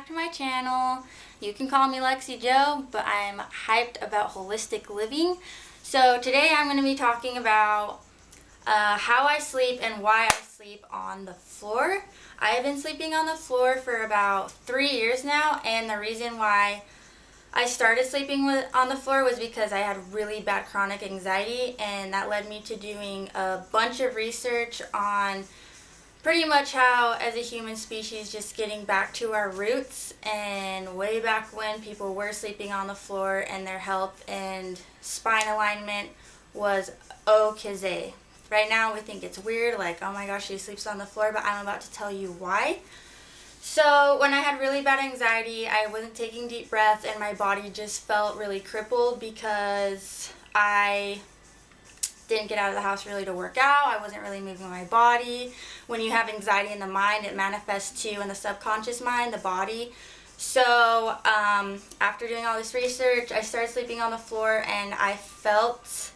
back to my channel. You can call me Lexi Joe, but I'm hyped about holistic living. So today I'm going to be talking about how I sleep and why I sleep on the floor. I have been sleeping on the floor for about 3 years now, and the reason why I started sleeping on the floor was because I had really bad chronic anxiety, and that led me to doing a bunch of research on pretty much how, as a human species, just getting back to our roots, and way back when people were sleeping on the floor and their health and spine alignment was okay. Right now we think it's weird, like, oh my gosh, she sleeps on the floor, but I'm about to tell you why. So when I had really bad anxiety, I wasn't taking deep breaths, and my body just felt really crippled because I didn't get out of the house really to work out. I wasn't really moving my body. When you have anxiety in the mind, it manifests too in the subconscious mind, the body. So after doing all this research, I started sleeping on the floor, and I felt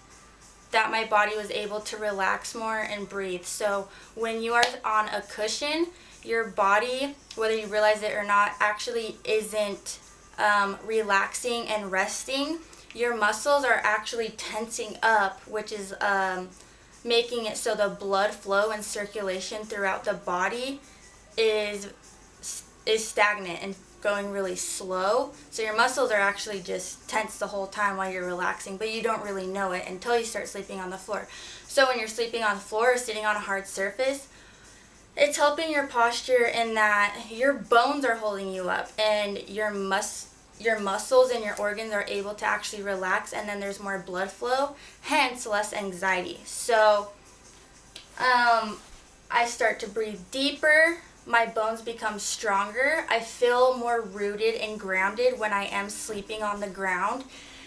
that my body was able to relax more and breathe. So when you are on a cushion, your body, whether you realize it or not, actually isn't relaxing and resting. Your muscles are actually tensing up, which is making it so the blood flow and circulation throughout the body is stagnant and going really slow. So your muscles are actually just tense the whole time while you're relaxing, but you don't really know it until you start sleeping on the floor. So when you're sleeping on the floor or sitting on a hard surface, it's helping your posture in that your bones are holding you up, and your muscles and your organs are able to actually relax, and then there's more blood flow, hence less anxiety. So I start to breathe deeper, my bones become stronger, I feel more rooted and grounded when I am sleeping on the ground.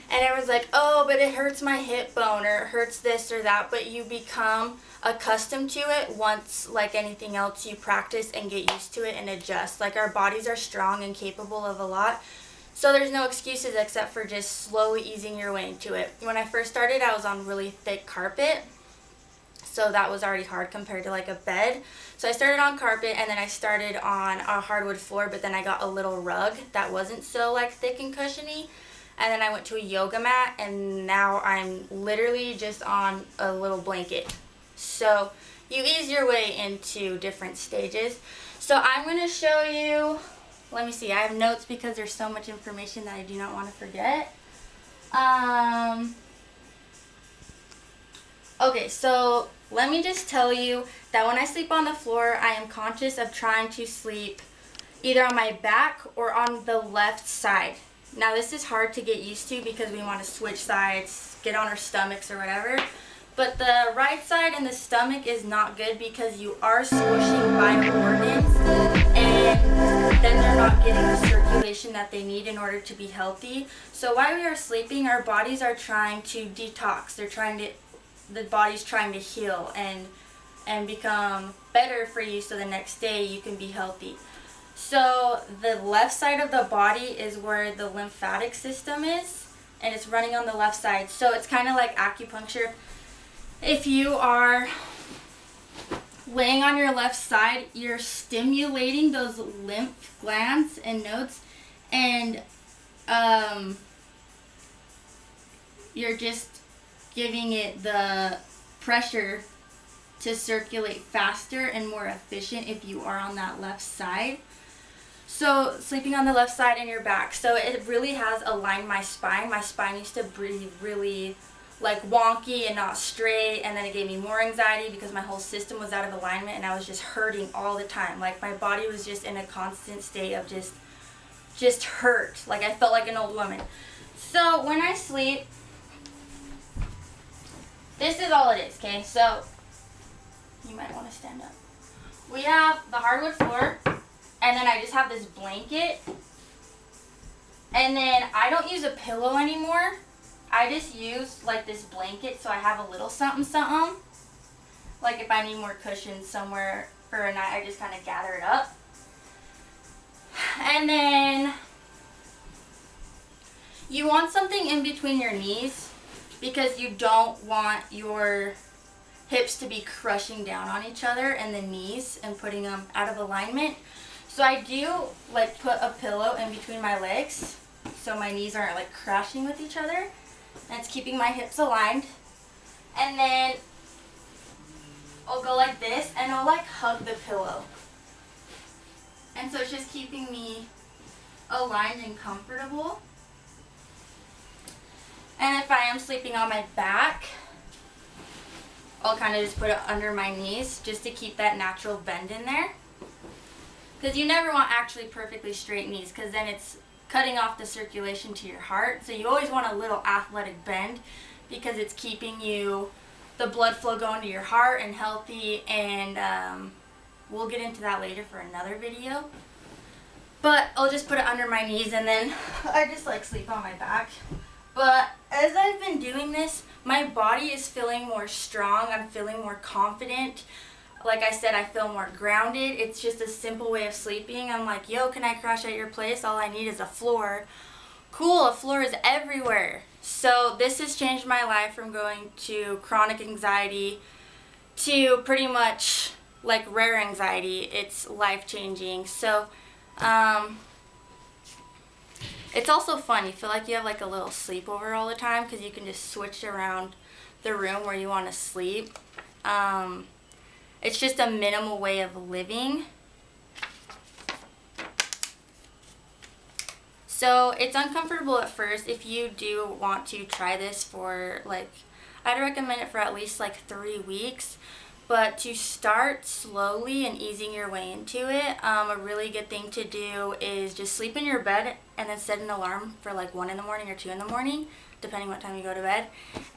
And everyone's like, oh, but it hurts my hip bone, or it hurts this or that, but you become accustomed to it once, like anything else, you practice and get used to it and adjust. Like, our bodies are strong and capable of a lot. So there's no excuses except for just slowly easing your way into it. When I first started, I was on really thick carpet, so that was already hard compared to like a bed. So I started on carpet, and then I started on a hardwood floor, but then I got a little rug that wasn't so like thick and cushiony. And then I went to a yoga mat, and now I'm literally just on a little blanket. So you ease your way into different stages. So I'm going to show you. Let me see, I have notes because there's so much information that I do not want to forget. Okay, so let me just tell you that when I sleep on the floor, I am conscious of trying to sleep either on my back or on the left side. Now this is hard to get used to because we want to switch sides, get on our stomachs or whatever. But the right side and the stomach is not good because you are squishing vital organs, and then they're not getting the circulation that they need in order to be healthy. So while we are sleeping, our bodies are trying to detox. The body's trying to heal and become better for you, so the next day you can be healthy. So the left side of the body is where the lymphatic system is, and it's running on the left side. So it's kind of like acupuncture. If you are laying on your left side, you're stimulating those lymph glands and nodes, and you're just giving it the pressure to circulate faster and more efficient if you are on that left side. So sleeping on the left side and your back. So it really has aligned my spine. My spine used to breathe really like wonky and not straight, and then it gave me more anxiety because my whole system was out of alignment, and I was just hurting all the time. Like, my body was just in a constant state of just hurt. Like, I felt like an old woman. So when I sleep, this is all it is, okay? So you might want to stand up. We have the hardwood floor, and then I just have this blanket, and then I don't use a pillow anymore. I just use like this blanket, so I have a little something something. Like if I need more cushion somewhere for a night, I just kind of gather it up. And then you want something in between your knees because you don't want your hips to be crushing down on each other and the knees and putting them out of alignment. So I do like put a pillow in between my legs so my knees aren't like crashing with each other. And it's keeping my hips aligned. And then I'll go like this and I'll like hug the pillow. And so it's just keeping me aligned and comfortable. And if I am sleeping on my back, I'll kind of just put it under my knees just to keep that natural bend in there. Because you never want actually perfectly straight knees, because then it's cutting off the circulation to your heart. So you always want a little athletic bend because it's keeping the blood flow going to your heart and healthy. And we'll get into that later for another video. But I'll just put it under my knees and then I just like sleep on my back. But as I've been doing this, my body is feeling more strong. I'm feeling more confident. Like I said, I feel more grounded. It's just a simple way of sleeping. I'm like, yo, can I crash at your place? All I need is a floor. Cool, a floor is everywhere. So this has changed my life from going to chronic anxiety to pretty much like rare anxiety. It's life-changing. So it's also fun. You feel like you have like a little sleepover all the time because you can just switch around the room where you want to sleep. It's just a minimal way of living. So it's uncomfortable at first. If you do want to try this for like, I'd recommend it for at least like 3 weeks. But to start slowly and easing your way into it, a really good thing to do is just sleep in your bed and then set an alarm for like 1 in the morning or 2 in the morning, depending what time you go to bed.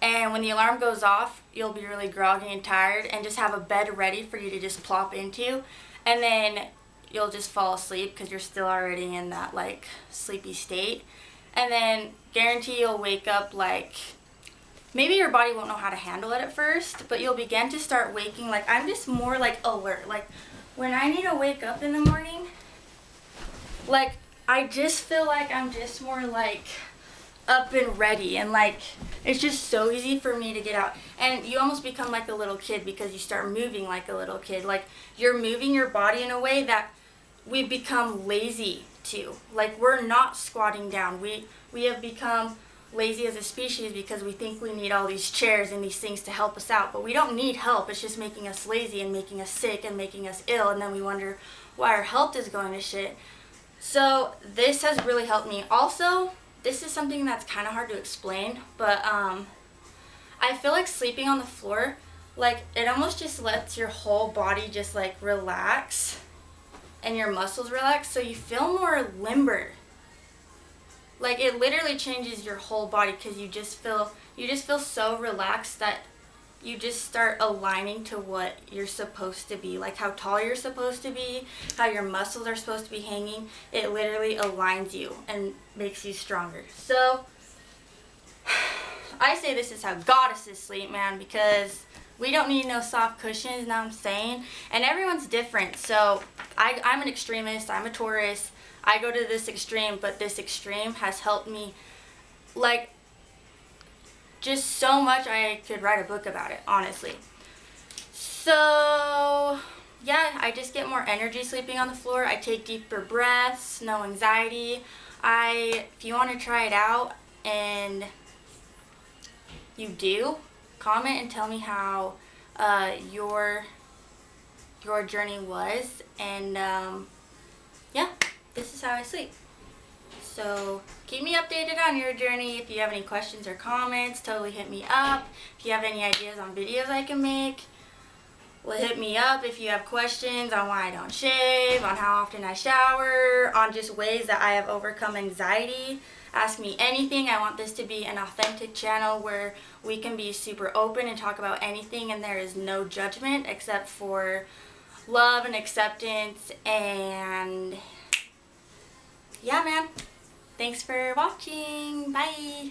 And when the alarm goes off, you'll be really groggy and tired, and just have a bed ready for you to just plop into. And then you'll just fall asleep because you're still already in that like sleepy state. And then guarantee you'll wake up like, maybe your body won't know how to handle it at first, but you'll begin to start waking. Like, I'm just more like alert. Like when I need to wake up in the morning, like I just feel like I'm just more like up and ready, and like it's just so easy for me to get out. And you almost become like a little kid because you start moving like a little kid. Like you're moving your body in a way that we've become lazy to. Like we're not squatting down. We have become lazy as a species because we think we need all these chairs and these things to help us out, but we don't need help. It's just making us lazy and making us sick and making us ill, and then we wonder why our health is going to shit. So this has really helped me. Also, this is something that's kind of hard to explain, but I feel like sleeping on the floor, like it almost just lets your whole body just like relax and your muscles relax, so you feel more limber. Like it literally changes your whole body because you just feel so relaxed that you just start aligning to what you're supposed to be, like how tall you're supposed to be, how your muscles are supposed to be hanging. It literally aligns you and makes you stronger. So I say this is how goddesses sleep, man, because we don't need no soft cushions, you know what I'm saying? And everyone's different. So I'm an extremist, I'm a Taurus. I go to this extreme, but this extreme has helped me like just so much. I could write a book about it, honestly. So yeah, I just get more energy sleeping on the floor. I take deeper breaths, no anxiety. If you want to try it out and you do, comment and tell me how your journey was. And yeah, this is how I sleep. So keep me updated on your journey. If you have any questions or comments, totally hit me up. If you have any ideas on videos I can make, well, hit me up. If you have questions on why I don't shave, on how often I shower, on just ways that I have overcome anxiety, ask me anything. I want this to be an authentic channel where we can be super open and talk about anything, and there is no judgment except for love and acceptance. And yeah, man. Thanks for watching. Bye.